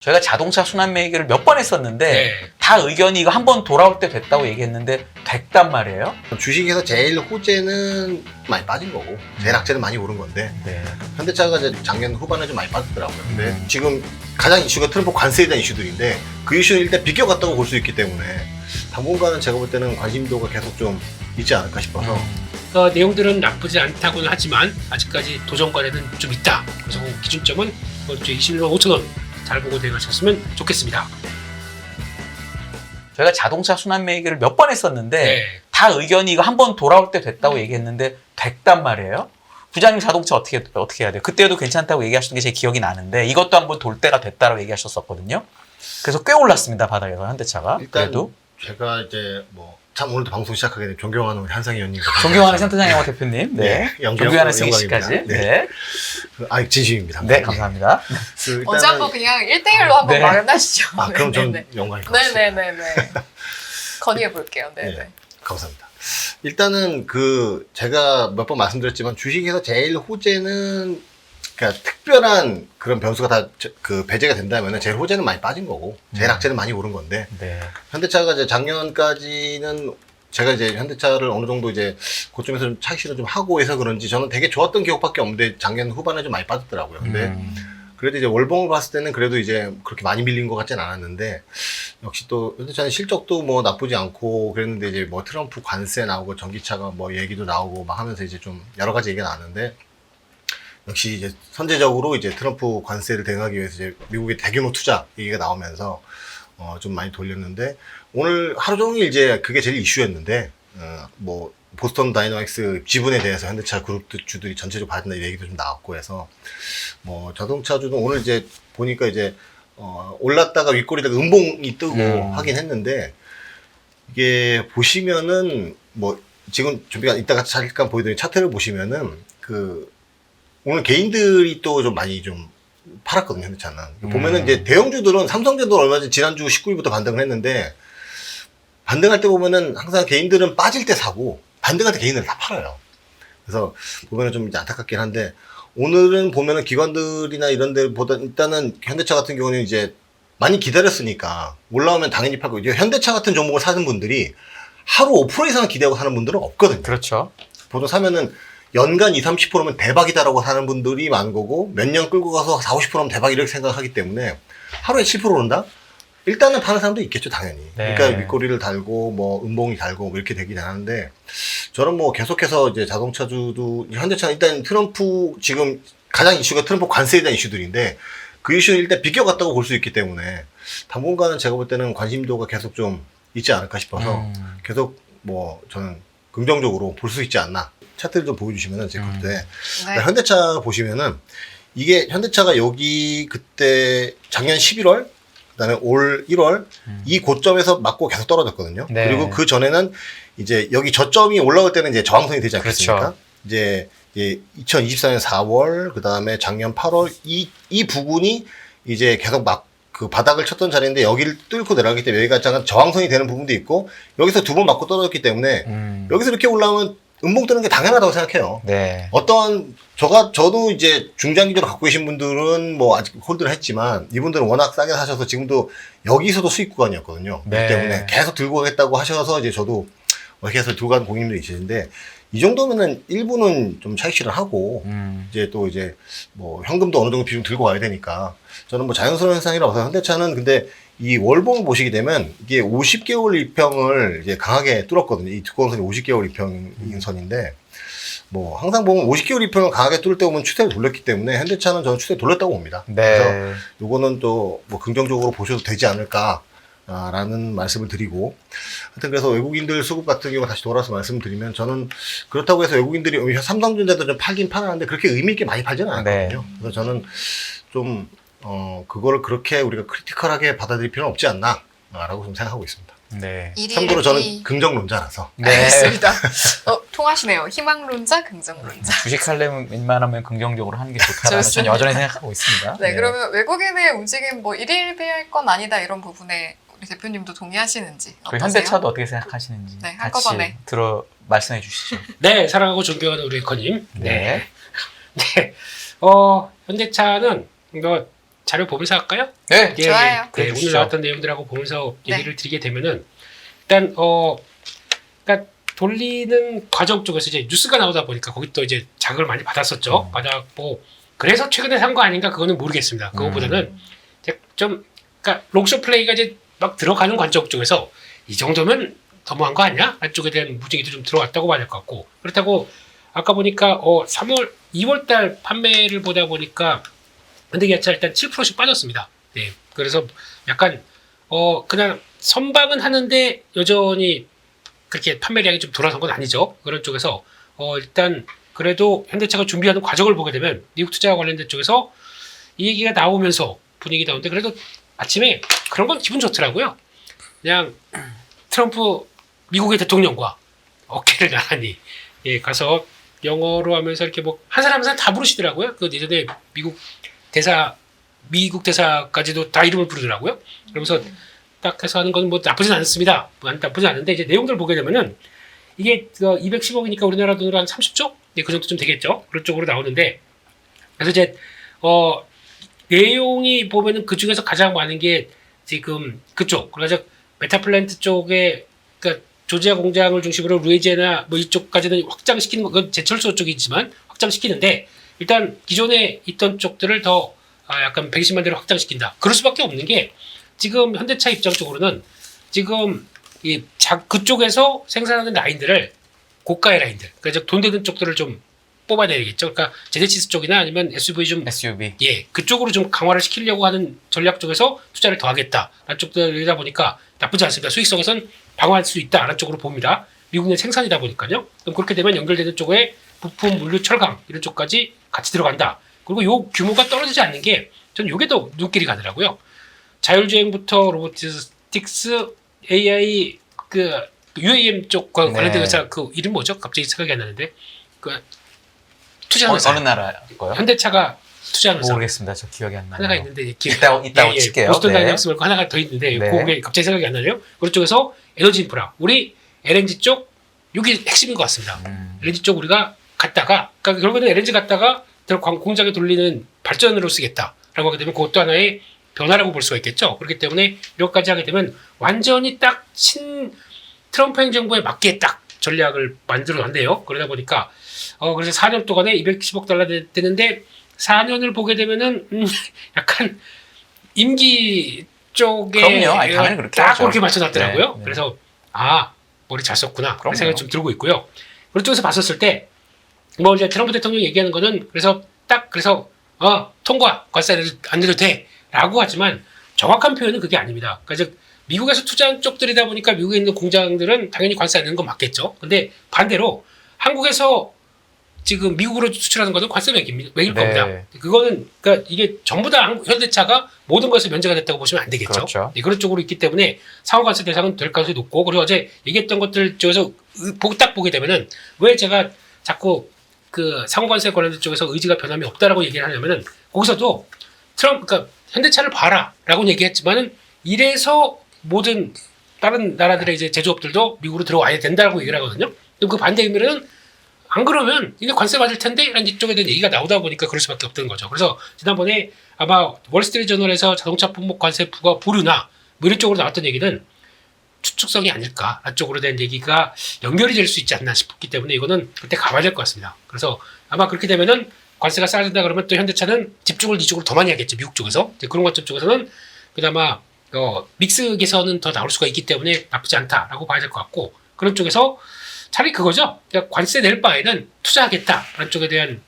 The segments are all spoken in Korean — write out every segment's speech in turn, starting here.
저희가 자동차 순환 매기를 몇 번 했었는데 네. 다 의견이 이거 한 번 돌아올 때 됐다고 얘기했는데 됐단 말이에요. 주식에서 제일 호재는 많이 빠진 거고 제일 악재는 많이 오른 건데 네. 현대차가 이제 작년 후반에 좀 많이 빠졌더라고요. 근데 지금 가장 이슈가 트럼프 관세에 대한 이슈들인데 그 이슈는 일단 비껴갔다고 볼 수 있기 때문에 당분간은 제가 볼 때는 관심도가 계속 좀 있지 않을까 싶어서 내용들은 나쁘지 않다고는 하지만 아직까지 도전과제는 좀 있다. 그래서 기준점은 이번 주 21만 5천 원 잘 보고 대응하셨으면 좋겠습니다. 저희가 자동차 순환 매기를 몇 번 했었는데 네. 다 의견이 이거 한 번 돌아올 때 됐다고 얘기했는데 됐단 말이에요. 부장님 자동차 어떻게 해야 돼요? 그때도 괜찮다고 얘기하셨던 게 제 기억이 나는데 이것도 한번 돌 때가 됐다고 얘기하셨었거든요. 그래서 꽤 올랐습니다, 바닥에서 현대차가. 일단 그래도 제가 이제 뭐 참 오늘도 방송 시작하게 된 존경하는 우리 한상희 의원님 존경하는 센터장영호 대표님, 네, 존경하는 승희 씨까지, 영광입니다. 네, 진심입니다. 네, 감사합니다. 일단은, 언제 한번 그냥 1대1로 한번 네. 마련하시죠. 그럼 전 네네. 영광일 것 같습니다. 네네네네. 건의해 볼게요. 네네. 네. 감사합니다. 일단은 제가 몇 번 말씀드렸지만 주식에서 제일 호재는 그러니까 특별한 그런 변수가 다 배제가 된다면 제일 호재는 많이 빠진 거고 제일 악재는 많이 오른 건데 네. 현대차가 이제 작년까지는 제가 이제 현대차를 어느 정도 이제 그쯤에서 좀 차익실현 좀 하고 해서 그런지 저는 되게 좋았던 기억밖에 없는데 작년 후반에 좀 많이 빠졌더라고요. 근데 그래도 이제 월봉을 봤을 때는 그래도 이제 그렇게 많이 밀린 것 같진 않았는데 역시 또 현대차는 실적도 뭐 나쁘지 않고 그랬는데 이제 뭐 트럼프 관세 나오고 전기차가 뭐 얘기도 나오고 막 하면서 이제 좀 여러 가지 얘기가 나왔는데 역시 이제 선제적으로 이제 트럼프 관세를 대응하기 위해서 이제 미국의 대규모 투자 얘기가 나오면서 좀 많이 돌렸는데 오늘 하루 종일 이제 그게 제일 이슈였는데 뭐 보스턴 다이너믹스 지분에 대해서 현대차 그룹 주들이 전체적으로 받는다 이 얘기도 좀 나왔고 해서 뭐 자동차주도 오늘 이제 보니까 이제 올랐다가 윗꼬리다가 음봉이 뜨고 하긴 했는데 이게 보시면은 뭐 지금 준비가 이따가 잠깐 보여드린 차트를 보시면은 오늘 개인들이 또 좀 많이 좀 팔았거든요, 현대차는. 보면은 이제 대형주들은 삼성전도 얼마 전 지난주 19일부터 반등을 했는데 반등할 때 보면은 항상 개인들은 빠질 때 사고 반등할 때 개인들은 다 팔아요. 그래서 보면은 좀 이제 안타깝긴 한데 오늘은 보면은 기관들이나 이런 데보다 일단은 현대차 같은 경우는 이제 많이 기다렸으니까 올라오면 당연히 팔고 이제 현대차 같은 종목을 사는 분들이 하루 5% 이상 기대하고 사는 분들은 없거든요. 그렇죠. 보통 사면은 연간 20, 30%면 대박이다라고 하는 분들이 많은 거고 몇 년 끌고 가서 40, 50%면 대박 이렇게 생각하기 때문에 하루에 7% 오른다? 일단은 파는 사람도 있겠죠, 당연히. 네. 그러니까 윗꼬리를 달고 뭐 음봉이 달고 뭐 이렇게 되긴 하는데 저는 뭐 계속해서 이제 자동차주도 현대차는 일단 트럼프 지금 가장 이슈가 트럼프 관세에 대한 이슈들인데 그 이슈는 일단 비껴갔다고 볼 수 있기 때문에 당분간은 제가 볼 때는 관심도가 계속 좀 있지 않을까 싶어서 계속 뭐 저는 긍정적으로 볼 수 있지 않나. 차트를 좀 보여주시면은 제가 그때 네. 현대차 보시면은 이게 현대차가 여기 그때 작년 11월 그다음에 올 1월 이 고점에서 맞고 계속 떨어졌거든요. 네. 그리고 그 전에는 이제 여기 저점이 올라올 때는 이제 저항선이 되지 않겠습니까? 그렇죠. 이제 2024년 4월 그다음에 작년 8월 이 부분이 이제 계속 막 그 바닥을 쳤던 자리인데 여기를 뚫고 내려가기 때문에 여기가 잠깐 저항선이 되는 부분도 있고 여기서 두 번 맞고 떨어졌기 때문에 여기서 이렇게 올라오면 음봉 뜨는 게 당연하다고 생각해요. 네. 어떤 저도 이제 중장기적으로 갖고 계신 분들은 뭐 아직 홀드를 했지만 이분들은 워낙 싸게 사셔서 지금도 여기서도 수익 구간이었거든요. 네. 그렇기 때문에 계속 들고 가겠다고 하셔서 이제 저도 이렇게 해서 들고 가는 고객님들이 있으신데 이 정도면은 일부는 좀 차익 실현하고 이제 또 이제 뭐 현금도 어느 정도 비중 들고 가야 되니까 저는 뭐 자연스러운 현상이라고 해서 현대차는 근데 이 월봉을 보시게 되면 이게 50개월 이평을 이제 강하게 뚫었거든요. 이 두꺼운 선이 50개월 이평인 선인데 뭐 항상 보면 50개월 이평을 강하게 뚫을 때 보면 추세를 돌렸기 때문에 현대차는 저는 추세를 돌렸다고 봅니다. 네. 그래서 요거는 또 뭐 긍정적으로 보셔도 되지 않을까 라는 말씀을 드리고 하여튼 그래서 외국인들 수급 같은 경우 다시 돌아서 말씀드리면 저는 그렇다고 해서 외국인들이 삼성전자도 좀 팔긴 파는데 그렇게 의미 있게 많이 팔지는 않거든요. 네. 그래서 저는 좀 그거를 그렇게 우리가 크리티컬하게 받아들일 필요는 없지 않나 라고 좀 생각하고 있습니다. 네. 참고로 저는 긍정론자라서 네. 알겠습니다. 통하시네요. 희망론자, 긍정론자. 주식하려면 웬만하면 긍정적으로 하는 게 좋다라는 저는 좋습니다. 여전히 생각하고 있습니다. 네, 그러면 외국인의 움직임 뭐 일일비할 건 아니다 이런 부분에 우리 대표님도 동의하시는지 그 어떠세요? 현대차도 어떻게 생각하시는지 네, 같이 한꺼번에. 말씀해 주시죠. 네, 사랑하고 존경하는 우리 건님. 네. 네. 현대차는 자료 보면서 할까요? 네. 예, 좋아요. 예. 네, 그래주시죠. 오늘 나왔던 내용들하고 보면서 네. 얘기를 드리게 되면은 일단 그러니까 돌리는 과정 쪽에서 이제 뉴스가 나오다 보니까 거기 또 이제 자극을 많이 받았었죠. 받았고 그래서 최근에 산 거 아닌가 그거는 모르겠습니다. 그거보다는 이제 좀 그러니까 롱쇼 플레이가 이제 막 들어가는 관점 쪽에서 이 정도면 너무한 거 아니야? 안쪽에 대한 무지개도 좀 들어왔다고 봐야 될 것 같고 그렇다고 아까 보니까 2월 달 판매를 보다 보니까 현대기아차 일단 7%씩 빠졌습니다. 네. 그래서 약간 그냥 선방은 하는데 여전히 그렇게 판매량이 좀 돌아선 건 아니죠. 그런 쪽에서 일단 그래도 현대차가 준비하는 과정을 보게 되면 미국 투자와 관련된 쪽에서 이 얘기가 나오면서 분위기 나오는데 그래도 아침에 그런 건 기분 좋더라고요. 그냥 트럼프 미국의 대통령과 어깨를 나란히 가서 영어로 하면서 이렇게 뭐 한 사람 한 사람 다 부르시더라고요. 그 예전에 미국 대사까지도 다 이름을 부르더라고요. 그러면서 딱 해서 하는 건 뭐 나쁘진 않습니다. 나쁘진 않은데 이제 내용들 보게 되면은 이게 210억이니까 우리나라 돈으로 한 30조? 네, 그 정도 좀 되겠죠. 그런 쪽으로 나오는데 그래서 이제 내용이 보면은 그 중에서 가장 많은 게 지금 그쪽 그래서 메타플랜트 쪽에 그러니까 조지아 공장을 중심으로 루이지애나 뭐 이쪽까지는 확장시키는 건 제철소 쪽이지만 확장시키는데 일단 기존에 있던 쪽들을 더 약간 120만 대로 확장시킨다. 그럴 수밖에 없는 게 지금 현대차 입장 쪽으로는 지금 그쪽에서 생산하는 라인들을 고가의 라인들, 그러니까 돈 되는 쪽들을 좀 뽑아내야겠죠. 그러니까 제네시스 쪽이나 아니면 SUV 좀 SUV. 그쪽으로 좀 강화를 시키려고 하는 전략 쪽에서 투자를 더하겠다라는 쪽들이다 보니까 나쁘지 않습니다. 수익성에선 방어할 수 있다라는 쪽으로 봅니다. 미국 내 생산이다 보니까요. 그럼 그렇게 되면 연결되는 쪽에 부품, 물류, 철강 이런 쪽까지 같이 들어간다. 그리고 요 규모가 떨어지지 않는 게 저는 요게 더 눈길이 가더라고요. 자율주행부터 로보틱스, AI, UAM 쪽과 네. 관련된 회사 그 이름 뭐죠? 갑자기 생각이 안 나는데 투자하는 회사. 어느 나라 거요? 현대차가 투자하는 회사. 모르겠습니다. 저 기억이 안 나요. 하나가 있는데 이따 칠게요. 보스턴 네. 다이내믹스 말고 하나가 더 있는데 네. 그게 갑자기 생각이 안 나네요. 그쪽에서 에너지 인프라 우리 LNG 쪽 여기 핵심인 것 같습니다. LNG 쪽 우리가 갔다가 그러니까 결국에는 LNG 갔다가 공장에 돌리는 발전으로 쓰겠다라고 하게 되면 그것도 하나의 변화라고 볼 수가 있겠죠. 그렇기 때문에 이렇게까지 하게 되면 완전히 딱 트럼프 행정부에 맞게 딱 전략을 만들어낸대요. 그러다 보니까 그래서 4년 동안에 210억 달러 되는데 4년을 보게 되면은 약간 임기 쪽에 그럼요. 아니, 당연히 그렇게 딱 하죠. 그렇게 맞춰놨더라고요. 네, 네. 그래서 머리 잘 썼구나 그런 그럼요. 생각이 좀 들고 있고요. 그런 쪽에서 봤었을 때 뭐 이제 트럼프 대통령이 얘기하는 거는 그래서 통과 관세 안 내도 돼라고 하지만 정확한 표현은 그게 아닙니다. 그러니까 즉 미국에서 투자한 쪽들이다 보니까 미국에 있는 공장들은 당연히 관세 안 내는 건 맞겠죠. 근데 반대로 한국에서 지금 미국으로 수출하는 것은 관세 매길 네. 겁니다. 그거는 그러니까 이게 전부 다 현대차가 모든 것에 면제가 됐다고 보시면 안 되겠죠. 그렇죠. 그런 쪽으로 있기 때문에 상호 관세 대상은 될 가능성이 높고 그리고 어제 얘기했던 것들 쪽에서 딱 보게 되면은 왜 제가 자꾸 그 상호 관세 관련된 쪽에서 의지가 변함이 없다라고 얘기를 하냐면은 거기서도 그러니까 현대차를 봐라라고 얘기했지만은 이래서 모든 다른 나라들의 이제 제조업들도 미국으로 들어와야 된다라고 얘기를 하거든요. 그럼 그 반대 의미는 안 그러면 이게 관세 맞을 텐데 이런 이쪽에 대한 얘기가 나오다 보니까 그럴 수밖에 없던 거죠. 그래서 지난번에 아마 월스트리트저널에서 자동차 품목 관세 부과 보류나 뭐 이런 쪽으로 나왔던 얘기는 추측성이 아닐까 쪽으로 된 얘기가 연결이 될 수 있지 않나 싶기 때문에 이거는 그때 가봐야 될 것 같습니다. 그래서 아마 그렇게 되면은 관세가 싸진다 그러면 또 현대차는 집중을 이쪽으로 더 많이 하겠죠. 미국 쪽에서. 그런 관점 쪽에서는 그나마 믹스 개선은 더 나올 수가 있기 때문에 나쁘지 않다라고 봐야 될 것 같고 그런 쪽에서 차라리 그거죠. 그러니까 관세 낼 바에는 투자하겠다라는 쪽에 대한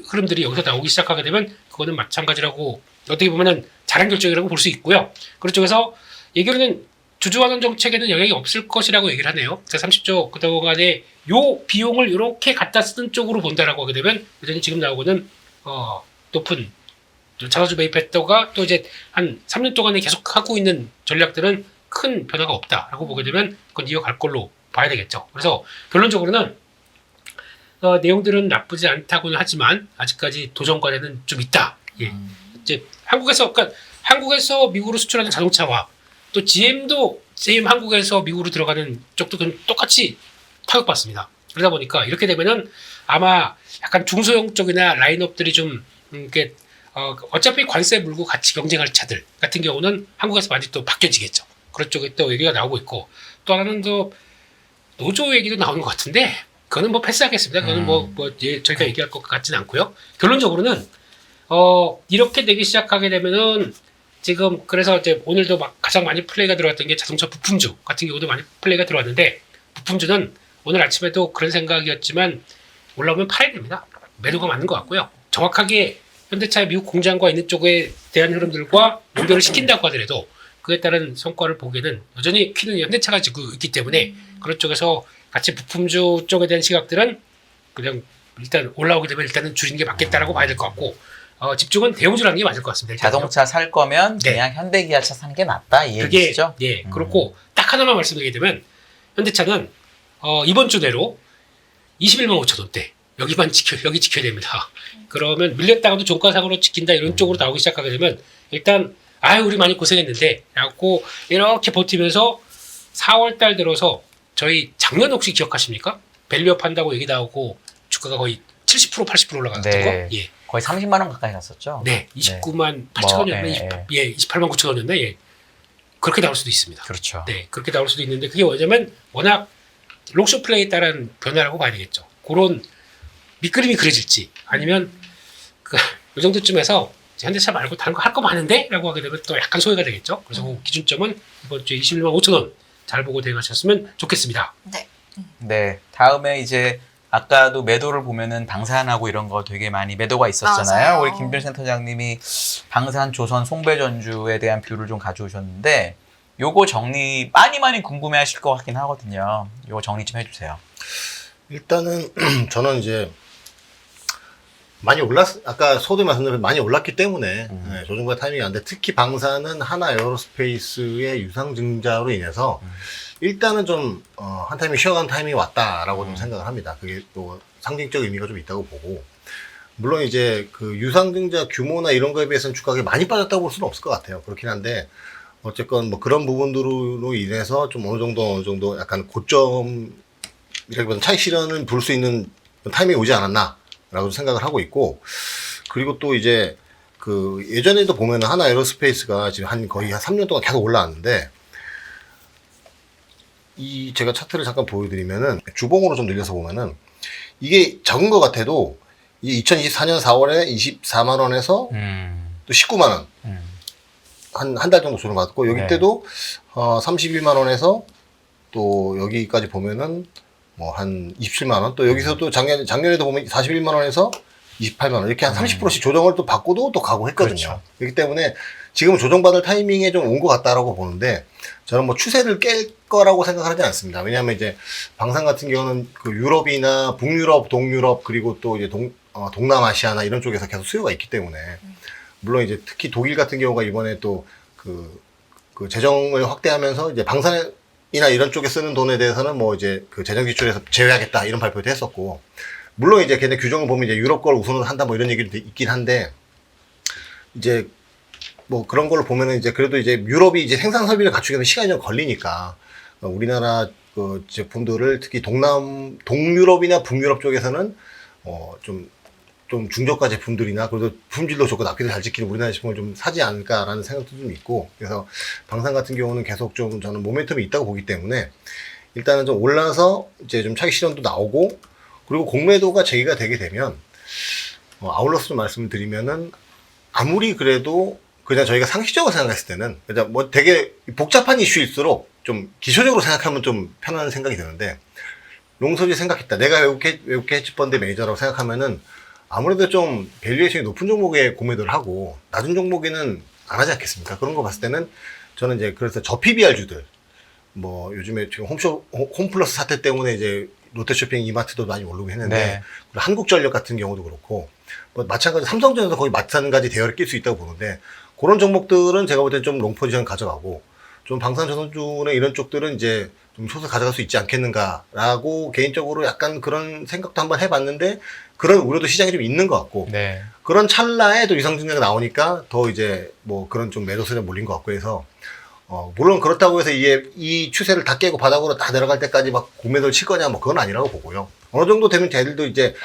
흐름들이 여기서 나오기 시작하게 되면 그거는 마찬가지라고 어떻게 보면은 잘한 결정이라고 볼 수 있고요. 그런 쪽에서 얘기로는 주주환원 정책에는 영향이 없을 것이라고 얘기를 하네요. 30조 그동안에 요 비용을 이렇게 갖다 쓰는 쪽으로 본다라고 하게 되면 여전히 지금 나오고는 높은 자사주 매입했다가 또 이제 한 3년 동안에 계속 하고 있는 전략들은 큰 변화가 없다라고 보게 되면 그건 이어갈 걸로 봐야 되겠죠. 그래서 결론적으로는 내용들은 나쁘지 않다고는 하지만 아직까지 도전과제는 좀 있다. 예. 이제 한국에서 미국으로 수출하는 자동차와 또 GM도 GM 한국에서 미국으로 들어가는 쪽도 똑같이 타격받습니다. 그러다 보니까 이렇게 되면은 아마 약간 중소형 쪽이나 라인업들이 좀 이렇게 어차피 관세 물고 같이 경쟁할 차들 같은 경우는 한국에서 많이 또 바뀌어지겠죠. 그런 쪽에 또 얘기가 나오고 있고 또 하나는 또 노조 얘기도 나오는 것 같은데 그거는 뭐 패스하겠습니다. 그거는 저희가 얘기할 것 같지는 않고요. 결론적으로는 이렇게 되기 시작하게 되면은 지금 그래서 이제 오늘도 막 가장 많이 플레이가 들어왔던 게 자동차 부품주 같은 경우도 많이 플레이가 들어왔는데 부품주는 오늘 아침에도 그런 생각이었지만 올라오면 팔아야 됩니다. 매도가 맞는 것 같고요. 정확하게 현대차의 미국 공장과 있는 쪽에 대한 흐름들과 연결을 시킨다고 하더라도 그에 따른 성과를 보기에는 여전히 키는 현대차가 지고 있기 때문에 그런 쪽에서 같이 부품주 쪽에 대한 시각들은 그냥 일단 올라오게 되면 일단은 줄이는 게 맞겠다라고 봐야 될 것 같고 집중은 대형주라는 게 맞을 것 같습니다. 일단은요. 자동차 살 거면 네. 그냥 현대기아차 사는 게 낫다 이 그게 얘기시죠? 예 그렇고 딱 하나만 말씀드리게 되면 현대차는 이번 주 내로 21만 5천 원대 여기 지켜야 됩니다. 그러면 밀렸다가도 종가상으로 지킨다 이런 쪽으로 나오기 시작하게 되면 일단 우리 많이 고생했는데 라고 이렇게 버티면서 4월달 들어서 저희 작년 혹시 기억하십니까? 밸류업 한다고 얘기 나오고 주가가 거의 70% 80% 올라갔던 네. 거. 예. 거의 30만 원 가까이 갔었죠? 네. 29만 8천 원이었나? 28만 9천 원이었나? 예. 그렇게 나올 수도 있습니다. 그렇죠. 네. 그렇게 나올 수도 있는데 그게 뭐냐면 워낙 록쇼 플레이에 따른 변화라고 봐야 되겠죠. 그런 밑그림이 그려질지 아니면 이 정도쯤에서 현대차 말고 다른 거 할 거 많은데? 라고 하게 되면 또 약간 소외가 되겠죠. 그래서 그 기준점은 이번 주에 21만 5천 원 잘 보고 대응하셨으면 좋겠습니다. 네. 네. 다음에 이제 아까도 매도를 보면은 방산하고 이런 거 되게 많이 매도가 있었잖아요. 맞아요. 우리 김bil 센터장님이 방산, 조선, 송배전주에 대한 뷰를 좀 가져오셨는데 요거 정리 많이 궁금해하실 것 같긴 하거든요. 요거 정리 좀 해주세요. 일단은 저는 이제 아까 소도 말씀드린 많이 올랐기 때문에 조정과 타이밍이 안 돼. 특히 방사는 하나 에어로스페이스의 유상증자로 인해서 일단은 좀 한 타이밍 쉬어가는 타이밍이 왔다라고 좀 생각을 합니다. 그게 또 상징적 의미가 좀 있다고 보고 물론 이제 그 유상증자 규모나 이런 거에 비해서는 주가가 많이 빠졌다고 볼 수는 없을 것 같아요. 그렇긴 한데 어쨌건 뭐 그런 부분들로 인해서 좀 어느 정도 약간 고점이라기보다는 차익 실현을 볼 수 있는 타이밍이 오지 않았나라고 생각을 하고 있고 그리고 또 이제 그 예전에도 보면은 하나 에어로스페이스가 지금 거의 한 3년 동안 계속 올라왔는데 제가 차트를 잠깐 보여드리면은 주봉으로 좀 늘려서 보면은 이게 적은 것 같아도 이 2024년 4월에 24만 원에서 또 19만 원. 한 달 정도 조정받았고 여기 네. 때도 31만 원에서 또 여기까지 보면은 뭐 한 27만 원. 또 여기서 또 작년에도 보면 41만 원에서 28만 원 이렇게 한 30%씩 조정을 또 받고도 또 가고 했거든요. 그렇죠. 그렇기 때문에 지금 조정받을 타이밍에 좀 온 것 같다라고 보는데 저는 뭐 추세를 깰 거라고 생각하지 않습니다. 왜냐하면 이제 방산 같은 경우는 그 유럽이나 북유럽, 동유럽 그리고 또 이제 동남아시아나 이런 쪽에서 계속 수요가 있기 때문에 물론 이제 특히 독일 같은 경우가 이번에 또 그 재정을 확대하면서 이제 방산이나 이런 쪽에 쓰는 돈에 대해서는 뭐 이제 그 재정 지출에서 제외하겠다 이런 발표도 했었고 물론 이제 걔네 규정을 보면 이제 유럽 걸 우선으로 한다 뭐 이런 얘기도 있긴 한데 이제 뭐 그런 걸로 보면은 이제 그래도 이제 유럽이 이제 생산 설비를 갖추기 위해서 시간이 좀 걸리니까 우리나라 그 제품들을 특히 동유럽이나 북유럽 쪽에서는 좀 중저가 제품들이나 그래도 품질도 좋고 납기도 잘 지키는 우리나라 제품을 좀 사지 않을까라는 생각도 좀 있고 그래서 방산 같은 경우는 계속 좀 저는 모멘텀이 있다고 보기 때문에 일단은 좀 올라서 이제 좀 차익 실현도 나오고 그리고 공매도가 제기가 되게 되면 아울러서 말씀을 드리면은 아무리 그래도 그냥 저희가 상식적으로 생각했을 때는 그냥 뭐 되게 복잡한 이슈일수록 좀 기초적으로 생각하면 좀 편한 생각이 드는데 롱서지 생각했다. 내가 외국계 헤지펀드 매니저라고 생각하면은 아무래도 좀 밸류에이션이 높은 종목에 공매도를 하고 낮은 종목에는 안 하지 않겠습니까? 그런 거 봤을 때는 저는 이제 그래서 저PBR주들 뭐 요즘에 지금 홈플러스 사태 때문에 이제 롯데쇼핑 이마트도 많이 오르고 했는데 네. 한국전력 같은 경우도 그렇고 뭐 마찬가지 삼성전자도 거의 마찬가지 대열에 낄 수 있다고 보는데 그런 종목들은 제가 볼 때 좀 롱 포지션 가져가고 좀 방산조선주나 이런 쪽들은 이제 좀 숏을 가져갈 수 있지 않겠는가라고 개인적으로 약간 그런 생각도 한번 해봤는데 그런 우려도 시장에 좀 있는 것 같고 네. 그런 찰나에 또 유상증자가 나오니까 더 이제 뭐 그런 좀 매도세에 몰린 것 같고 해서 물론 그렇다고 해서 이 추세를 다 깨고 바닥으로 다 내려갈 때까지 막 공매도를 칠 거냐 뭐 그건 아니라고 보고요. 어느 정도 되면 쟤들도 이제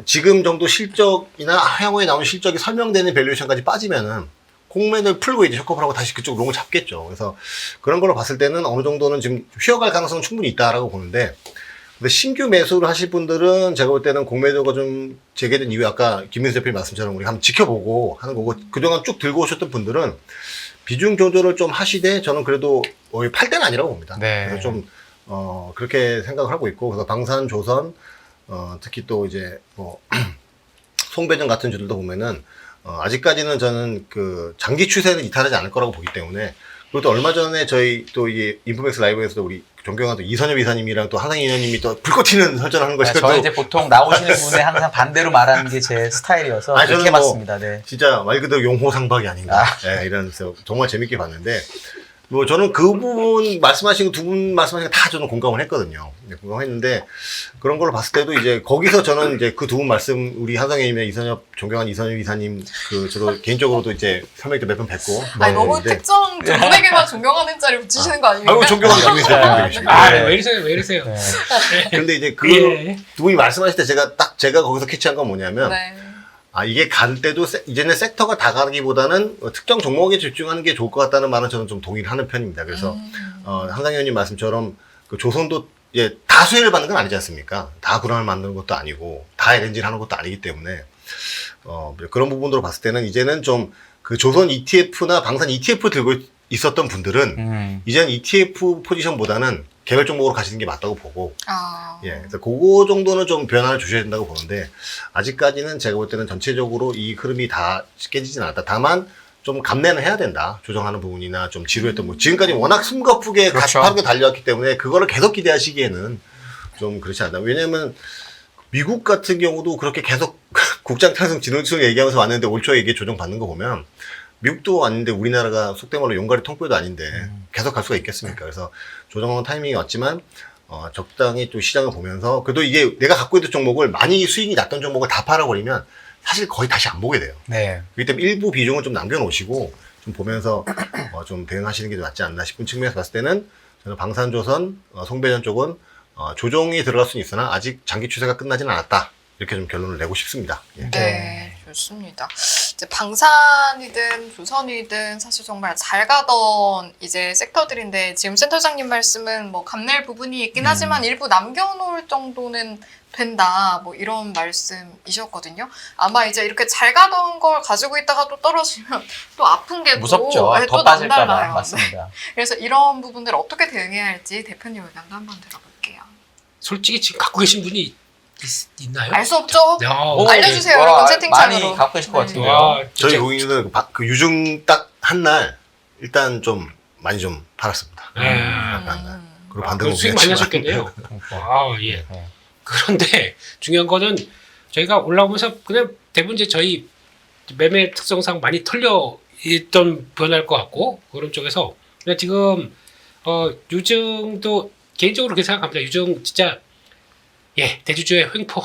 지금 정도 실적이나 향후에 나온 실적이 설명되는 밸류에이션까지 빠지면은 공매를 풀고 이제 쇼커프를 하고 다시 그쪽 롱을 잡겠죠. 그래서 그런 걸로 봤을 때는 어느 정도는 지금 휘어갈 가능성은 충분히 있다라고 보는데, 근데 신규 매수를 하실 분들은 제가 볼 때는 공매도가 좀 재개된 이후에 아까 김민수 대표님 말씀처럼 우리 한번 지켜보고 하는 거고, 그동안 쭉 들고 오셨던 분들은 비중 조절을 좀 하시되 저는 그래도 팔 때는 아니라고 봅니다. 네. 그래서 좀 그렇게 생각을 하고 있고, 그래서 방산, 조선, 특히 또 이제 뭐 송배전 같은 주들도 보면은 아직까지는 저는 그 장기 추세는 이탈하지 않을 거라고 보기 때문에, 그리고 또 얼마 전에 저희 또 이게 인포맥스 라이브에서도 우리 존경하는 또 이선엽 이사님이랑 또 한상희 의원님이 또 불꽃 튀는 설전을 하는 것이 저 이제 보통 나오시는 분에 항상 반대로 말하는 게 제 스타일이어서 아니, 그렇게 저는 뭐 봤습니다. 네. 진짜 말 그대로 용호상박이 아닌가 네, 이러면서 정말 재밌게 봤는데, 뭐 저는 그 부분 말씀하신 두 분 말씀하신 거 다 저는 공감을 했거든요. 네, 공감했는데 그런 걸로 봤을 때도 이제 거기서 저는 이제 그 두 분 말씀 우리 한상혜님이나 이선엽 존경하는 이선엽 이사님 저도 개인적으로도 이제 설명도 몇 번 뵙고 아니 너무 했는데 특정 두 분에게만 존경하는 자리 붙이시는 거 아닙니까? 아이고 존경하는 김민수 대표님이십니다. 아, 왜 이러세요? 왜 이러세요? 네. 근데 이제 그 예. 두 분이 말씀하실 때 제가 거기서 캐치한 건 뭐냐면 네. 이게 갈 때도 이제는 섹터가 다 가기보다는 특정 종목에 집중하는 게 좋을 것 같다는 말은 저는 좀 동의를 하는 편입니다. 그래서 한상희 의원님 말씀처럼 그 조선도 이제 다 수혜를 받는 건 아니지 않습니까? 다 구란을 만드는 것도 아니고 다 LNG를 하는 것도 아니기 때문에 그런 부분으로 봤을 때는 이제는 좀 그 조선 ETF나 방산 ETF 들고 있었던 분들은 이제는 ETF 포지션보다는 개별 종목으로 가시는 게 맞다고 보고, 예, 그래서 그거 정도는 좀 변화를 주셔야 된다고 보는데, 아직까지는 제가 볼 때는 전체적으로 이 흐름이 다 깨지진 않았다. 다만 좀 감내는 해야 된다. 조정하는 부분이나 좀 지루했던 뭐 지금까지 워낙 숨가쁘게 그렇죠. 가파르게 달려왔기 때문에 그거를 계속 기대하시기에는 좀 그렇지 않다. 왜냐면 미국 같은 경우도 그렇게 계속 국장 탄성 진흥층 얘기하면서 왔는데 올 초에 이게 조정받는 거 보면 미국도 아닌데 우리나라가 속된 말로 용가리 통뼈도 아닌데 계속 갈 수가 있겠습니까? 그래서 조정하는 타이밍이 왔지만 적당히 또 시장을 보면서 그래도 이게 내가 갖고 있던 종목을 많이 수익이 났던 종목을 다 팔아버리면 사실 거의 다시 안 보게 돼요. 네. 그렇기 때문에 일부 비중을 좀 남겨놓으시고 좀 보면서 좀 대응하시는 게 낫지 않나 싶은 측면에서 봤을 때는 저는 방산조선, 송배전 쪽은 조정이 들어갈 수는 있으나 아직 장기 추세가 끝나지는 않았다. 이렇게 좀 결론을 내고 싶습니다. 예. 네, 좋습니다. 이제 방산이든 조선이든 사실 정말 잘 가던 이제 섹터들인데 지금 센터장님 말씀은 뭐 감낼 부분이 있긴 하지만 일부 남겨놓을 정도는 된다. 뭐 이런 말씀이셨거든요. 아마 이제 이렇게 잘 가던 걸 가지고 있다가 또 떨어지면 또 아픈 게 무섭죠. 또 더 빠질까봐. 남달라요. 맞습니다. 네. 그래서 이런 부분들 어떻게 대응해야 할지 대표님 의견도 한번 들어볼게요. 솔직히 지금 갖고 계신 분이 있나요? 알 수 없죠? 야, 알려주세요. 와, 여러분 채팅창으로. 많이 갖고 계실 것 네. 같은데요. 와, 저희 진짜. 고객님은 그 유중 딱 한 날 일단 좀 많이 좀 팔았습니다. 약간 그리고 반등은 수익 많이 오겠지만. 하셨겠네요. 아, 예. 네. 그런데 중요한 거는 저희가 올라오면서 그냥 대부분 이제 저희 매매 특성상 많이 털려 있던 변화일 것 같고 그런 쪽에서 그냥 지금 유증도 개인적으로 그렇게 생각합니다. 유증 진짜 대주주의 횡포.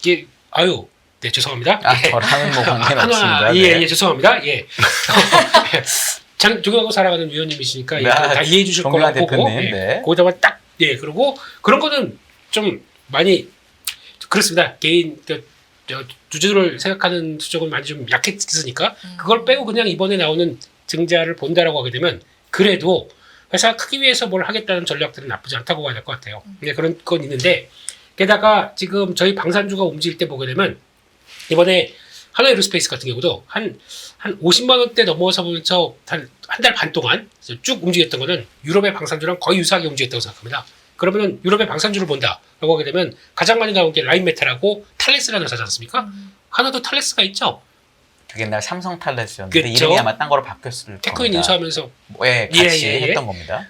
예, 아유, 네 죄송합니다. 예. 저랑은 뭐 관계는 없습니다. 예, 네. 예, 죄송합니다. 예. 잘 존경하고 살아가는 위원님이시니까 네, 다 이해해 주실 존경하는 거라고 보고 대표님, 네. 거기다가 딱 그리고 그런 거는 좀 많이 그렇습니다. 개인 주주를 생각하는 수적은 많이 좀 약했으니까 그걸 빼고 그냥 이번에 나오는 증자를 본다라고 하게 되면 그래도 회사가 크기 위해서 뭘 하겠다는 전략들은 나쁘지 않다고 봐야 될 것 같아요. 그런 건 있는데 게다가 지금 저희 방산주가 움직일 때 보게 되면 이번에 하나에로스페이스 같은 경우도 한 50만 원대 넘어서 보면서 한 달 반 동안 쭉 움직였던 거는 유럽의 방산주랑 거의 유사하게 움직였다고 생각합니다. 그러면 유럽의 방산주를 본다라고 하게 되면 가장 많이 나온 게 라인메탈하고 탈레스라는 회사지 않습니까? 하나도 탈레스가 있죠. 그게 옛날 삼성 탈레스였는데 그쵸? 이름이 아마 딴 거로 바뀌었을 테크인 겁니다. 인수하면서 예, 같이 예. 했던 겁니다.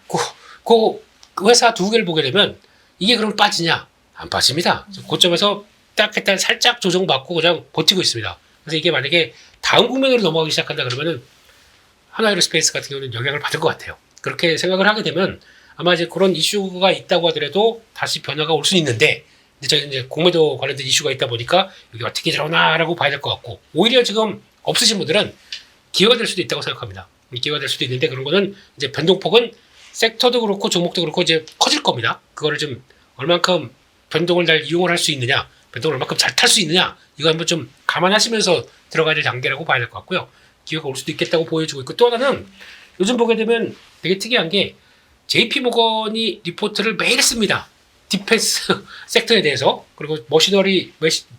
그 회사 두 개를 보게 되면 이게 그럼 빠지냐? 안 빠집니다. 고점에서 딱 일단 살짝 조정받고 그냥 버티고 있습니다. 그래서 이게 만약에 다음 국면으로 넘어가기 시작한다 그러면은 하나에로스페이스 같은 경우는 영향을 받을 것 같아요. 그렇게 생각을 하게 되면 아마 이제 그런 이슈가 있다고 하더라도 다시 변화가 올 수는 있는데 저희 이제 공매도 관련된 이슈가 있다 보니까 여기 어떻게 들어오나라고 봐야 될 것 같고 오히려 지금 없으신 분들은 기회가 될 수도 있다고 생각합니다. 기회가 될 수도 있는데 그런 거는 이제 변동폭은 섹터도 그렇고 종목도 그렇고 이제 커질 겁니다. 그거를 좀 얼만큼 변동을 잘 이용을 할 수 있느냐 변동을 얼마큼 잘 탈 수 있느냐 이거 한번 좀 감안하시면서 들어가야 될 단계라고 봐야 될 것 같고요. 기회가 올 수도 있겠다고 보여주고 있고 또 하나는 요즘 보게 되면 되게 특이한 게 JP 모건이 리포트를 매일 씁니다. 디펜스 섹터에 대해서 그리고 머시너리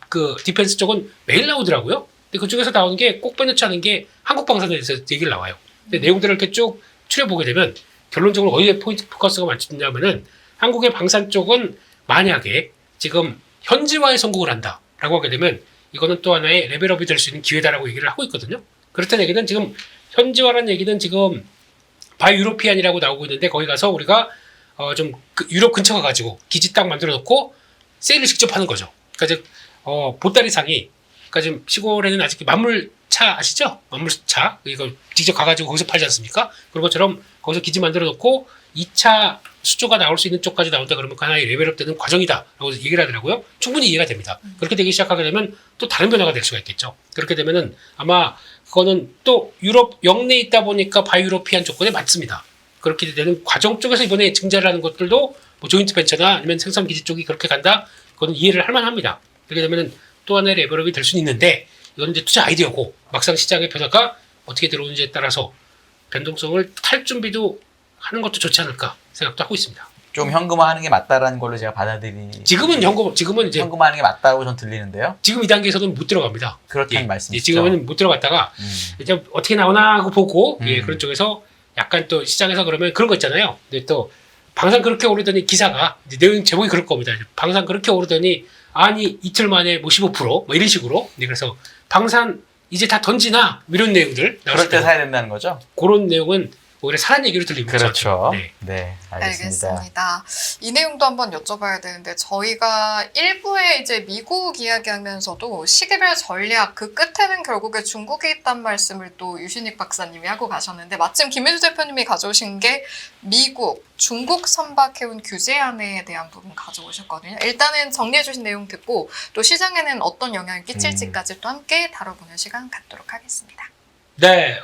그 디펜스 쪽은 매일 나오더라고요. 근데 그쪽에서 나오는 게 꼭 빼놓지 않은 게 한국 방산에 대해서 얘기를 나와요. 근데 내용들을 이렇게 쭉 추려보게 되면 결론적으로 어디에 포인트 포커스가 맞추냐면은 한국의 방산 쪽은 만약에 지금 현지화에 성공을 한다라고 하게 되면 이거는 또 하나의 레벨업이 될 수 있는 기회다라고 얘기를 하고 있거든요. 그렇다는 얘기는 지금 현지화라는 얘기는 지금 바이 유로피안이라고 나오고 있는데 거기 가서 우리가 좀 유럽 근처 가가지고 기지 딱 만들어 놓고 세일을 직접 하는 거죠. 그러니까 즉 보따리상이 그러니까 지금 시골에는 아직 만물차 아시죠? 만물차 이거 직접 가가지고 거기서 팔지 않습니까? 그런 것처럼 거기서 기지 만들어 놓고 2차 수조가 나올 수 있는 쪽까지 나온다 그러면 그 하나의 레벨업 되는 과정이다라고 얘기를 하더라고요. 충분히 이해가 됩니다. 그렇게 되기 시작하게 되면 또 다른 변화가 될 수가 있겠죠. 그렇게 되면은 아마 그거는 또 유럽 영내에 있다 보니까 바이유로피안 조건에 맞습니다. 그렇게 되는 과정 쪽에서 이번에 증자를 하는 것들도 뭐 조인트 벤처나 아니면 생산 기지 쪽이 그렇게 간다. 그건 이해를 할 만합니다. 그렇게 되면은 또 하나의 레벨업이 될 수는 있는데 이건 이제 투자 아이디어고 막상 시장의 변화가 어떻게 들어오는지에 따라서 변동성을 탈 준비도 하는 것도 좋지 않을까 생각도 하고 있습니다. 좀 현금화하는 게 맞다라는 걸로 제가 지금은 이제 현금화하는 게 맞다고 전 들리는데요. 지금 이 단계에서는 못 들어갑니다. 그렇다는 말씀이시죠. 지금은 못 들어갔다가 이제 어떻게 나오나 하고 보고 음. 그런 쪽에서 약간 또 시장에서 그러면 그런 거 있잖아요. 근데 또 방산 그렇게 오르더니 기사가 이제 내용 제목이 그럴 겁니다. 방산 그렇게 오르더니 아니 이틀 만에 뭐 15% 뭐 이런 식으로 그래서 방산 이제 다 던지나 이런 내용들 그럴 때 사야 된다는 거죠? 그런 내용은 오히려 사는 얘기로 들립니다. 그렇죠. 네. 네, 알겠습니다. 알겠습니다. 이 내용도 한번 여쭤봐야 되는데 저희가 일부에 이제 미국 이야기하면서도 시기별 전략 그 끝에는 결국에 중국이 있단 말씀을 또 유신익 박사님이 하고 가셨는데 마침 김혜주 대표님이 가져오신 게 미국, 중국 선박해운 규제안에 대한 부분 가져오셨거든요. 일단은 정리해 주신 내용 듣고 또 시장에는 어떤 영향을 끼칠지까지 또 함께 다뤄보는 시간 갖도록 하겠습니다. 네,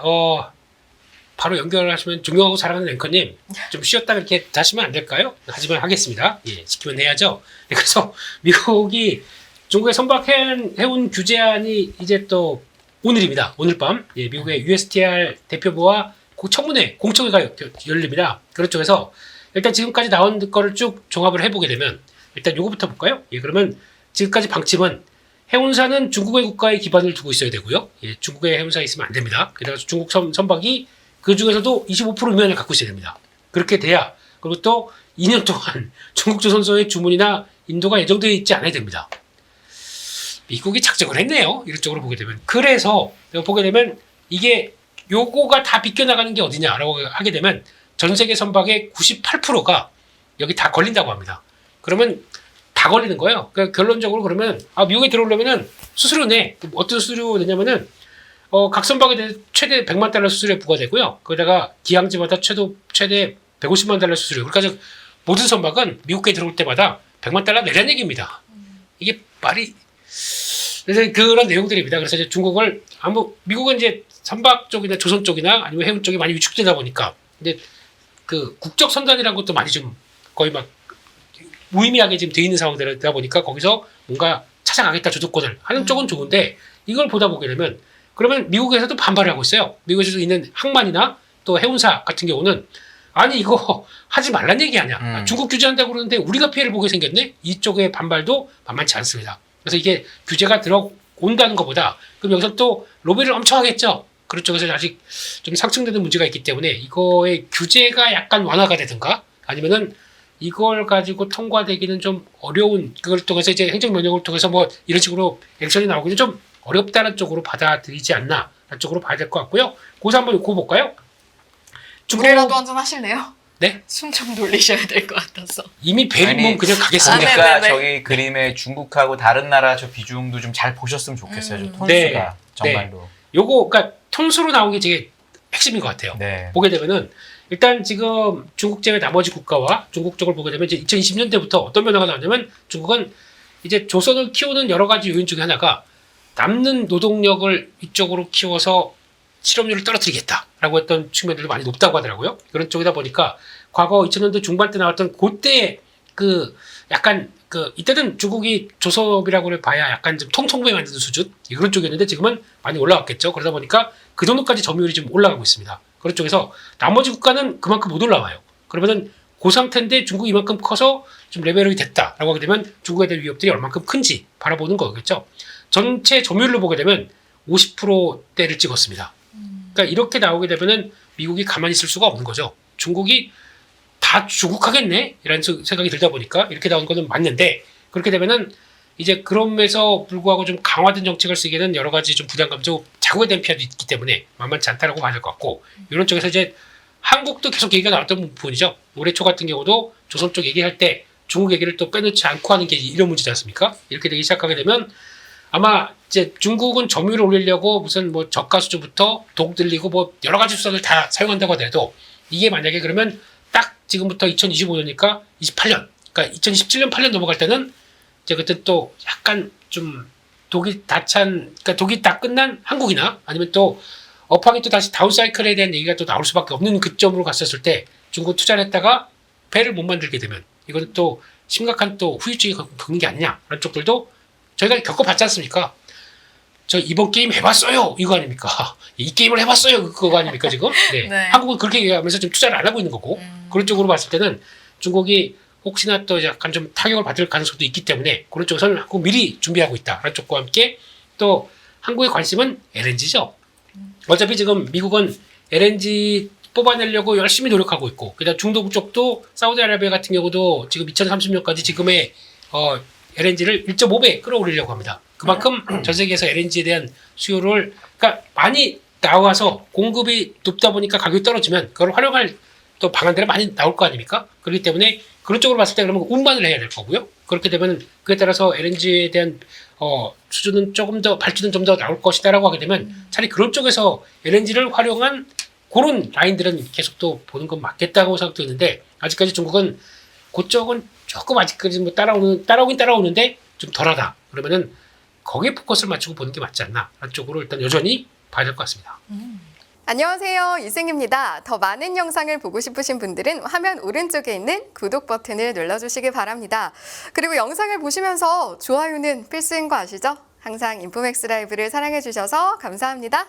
바로 연결하시면 존경하고 사랑하는 앵커님 좀 쉬었다 이렇게 하시면 안 될까요? 하지만 하겠습니다. 예, 지키면 해야죠. 그래서 미국이 중국의 선박해운 규제안이 이제 또 오늘입니다. 오늘 밤 미국의 USTR 대표부와 청문회 공청회가 열립니다. 그런 쪽에서 일단 지금까지 나온 거를 쭉 종합을 해보게 되면 일단 요거부터 볼까요? 예, 그러면 지금까지 방침은 해운사는 중국의 국가에 기반을 두고 있어야 되고요. 예, 중국의 해운사에 있으면 안 됩니다. 게다가 중국 선박이 그 중에서도 25% 미만을 갖고 있어야 됩니다. 그렇게 돼야 그리고 또 2년 동안 중국 조선소의 주문이나 인도가 예정되어 있지 않아야 됩니다. 미국이 작정을 했네요. 이런 쪽으로 보게 되면. 그래서 보게 되면 이게 요거가 다 비껴나가는 게 어디냐라고 하게 되면 전 세계 선박의 98%가 여기 다 걸린다고 합니다. 그러면 다 걸리는 거예요. 그러니까 결론적으로 그러면 미국에 들어오려면은 수수료 내. 어떤 수수료 내냐면은 각 선박에 대해 최대 100만 달러 수수료 부과되고요. 거기다가 기항지마다 최대 150만 달러 수수료. 그러니까 모든 선박은 미국에 들어올 때마다 100만 달러 내라는 얘기입니다. 이게 말이 그래서 그런 내용들입니다. 그래서 이제 중국을 미국은 이제 선박 쪽이나 조선 쪽이나 아니면 해운 쪽이 많이 위축되다 보니까 근데 그 국적 선단이라는 것도 많이 좀 거의 막 무의미하게 지금 돼 있는 상황이다 보니까 거기서 뭔가 찾아가겠다 주도권을 하는 쪽은 좋은데 이걸 보다 보게 되면 그러면 미국에서도 반발을 하고 있어요. 미국에서 있는 항만이나 또 해운사 같은 경우는 아니 이거 하지 말란 얘기 아니야. 중국 규제한다고 그러는데 우리가 피해를 보게 생겼네. 이쪽의 반발도 만만치 않습니다. 그래서 이게 규제가 들어온다는 것보다 그럼 여기서 또 로비를 엄청 하겠죠. 그런 쪽에서 아직 좀 상충되는 문제가 있기 때문에 이거의 규제가 약간 완화가 되든가 아니면은 이걸 가지고 통과되기는 좀 어려운 그걸 통해서 이제 행정명령을 통해서 뭐 이런 식으로 액션이 나오기는 좀 어렵다는 쪽으로 받아들이지 않나 라는 쪽으로 봐야 될 것 같고요. 고사 한번 읽고 볼까요? 물이라도 한잔 하실래요? 네? 숨 좀 돌리셔야 될 것 같아서. 이미 배는 그냥 가겠습니다. 보니까 네네네. 저기 그림에 중국하고 다른 나라 저 비중도 좀 잘 보셨으면 좋겠어요. 좀 톤수가 네. 정말로. 요거 그러니까 톤수로 나온 게 되게 핵심인 것 같아요. 네. 보게 되면은 일단 지금 중국 제외 나머지 국가와 중국 쪽을 보게 되면 이제 2020년대부터 어떤 변화가 나왔냐면 중국은 이제 조선을 키우는 여러 가지 요인 중에 하나가 남는 노동력을 이쪽으로 키워서 실업률을 떨어뜨리겠다라고 했던 측면들도 많이 높다고 하더라고요. 그런 쪽이다 보니까 과거 2000년대 중반 때 나왔던 그때 그 약간 이때는 중국이 조섭이라고 봐야 약간 좀 통통부에 만드는 수준 그런 쪽이었는데 지금은 많이 올라왔겠죠. 그러다 보니까 그 정도까지 점유율이 좀 올라가고 있습니다. 그런 쪽에서 나머지 국가는 그만큼 못 올라와요. 그러면은 그 상태인데 중국이 이만큼 커서 좀 레벨업이 됐다라고 하게 되면 중국에 대한 위협들이 얼만큼 큰지 바라보는 거겠죠. 전체 점유율로 보게 되면 50%대를 찍었습니다. 그러니까 이렇게 나오게 되면은 미국이 가만히 있을 수가 없는 거죠. 중국이 다 주국하겠네? 이라는 생각이 들다 보니까 이렇게 나온 거는 맞는데 그렇게 되면은 이제 그럼에서 불구하고 좀 강화된 정책을 쓰기에는 여러 가지 좀 부담감도 자국에 대한 피해도 있기 때문에 만만치 않다라고 봐야 될 것 같고 이런 쪽에서 이제 한국도 계속 얘기가 나왔던 부분이죠. 올해 초 같은 경우도 조선 쪽 얘기할 때 중국 얘기를 또 빼놓지 않고 하는 게 이런 문제지 않습니까? 이렇게 되기 시작하게 되면 아마 이제 중국은 점유율을 올리려고 무슨 뭐 저가 수준부터 독 들리고 뭐 여러 가지 수단을 다 사용한다고 하더라도 이게 만약에 그러면 딱 지금부터 2025년이니까 28년, 그러니까 2017년 8년 넘어갈 때는 이제 그때 또 약간 좀 독이 다 찬, 그러니까 독이 다 끝난 한국이나 아니면 또 업황이 또 다시 다운사이클에 대한 얘기가 또 나올 수밖에 없는 그점으로 갔었을 때 중국 투자를 했다가 배를 못 만들게 되면 이건 또 심각한 또 후유증이 겪는 게 아니냐라는 쪽들도 저희가 겪어봤지 않습니까? 저 이번 게임 해봤어요 이거 아닙니까? 이 게임을 해봤어요 그거 아닙니까 지금? 네. 네. 한국은 그렇게 얘기하면서 좀 투자를 안 하고 있는 거고 그런 쪽으로 봤을 때는 중국이 혹시나 또 약간 좀 타격을 받을 가능성도 있기 때문에 그런 쪽에서는 한국 미리 준비하고 있다라는 쪽과 함께 또 한국의 관심은 LNG죠. 어차피 지금 미국은 LNG 뽑아내려고 열심히 노력하고 있고 그다음 중동 쪽도 사우디아라비아 같은 경우도 지금 2030년까지 지금의 LNG를 1.5배 끌어올리려고 합니다. 그만큼 전 세계에서 LNG에 대한 수요를 그러니까 많이 나와서 공급이 높다 보니까 가격이 떨어지면 그걸 활용할 또 방안들이 많이 나올 거 아닙니까? 그렇기 때문에 그런 쪽으로 봤을 때 그러면 운반을 해야 될 거고요. 그렇게 되면 그에 따라서 LNG에 대한 수준은 조금 더 발주는 좀 더 나올 것이다라고 하게 되면 차라리 그런 쪽에서 LNG를 활용한 그런 라인들은 계속 또 보는 건 맞겠다고 생각되는데 아직까지 중국은 그쪽은 조금 아직까지 뭐 따라오긴 따라오는데 좀 덜하다. 그러면은 거기에 포커스를 맞추고 보는 게 맞지 않나. 라는 쪽으로 일단 여전히 봐야 될 것 같습니다. 안녕하세요. 이승입니다. 더 많은 영상을 보고 싶으신 분들은 화면 오른쪽에 있는 구독 버튼을 눌러주시기 바랍니다. 그리고 영상을 보시면서 좋아요는 필수인 거 아시죠? 항상 인포맥스 라이브를 사랑해주셔서 감사합니다.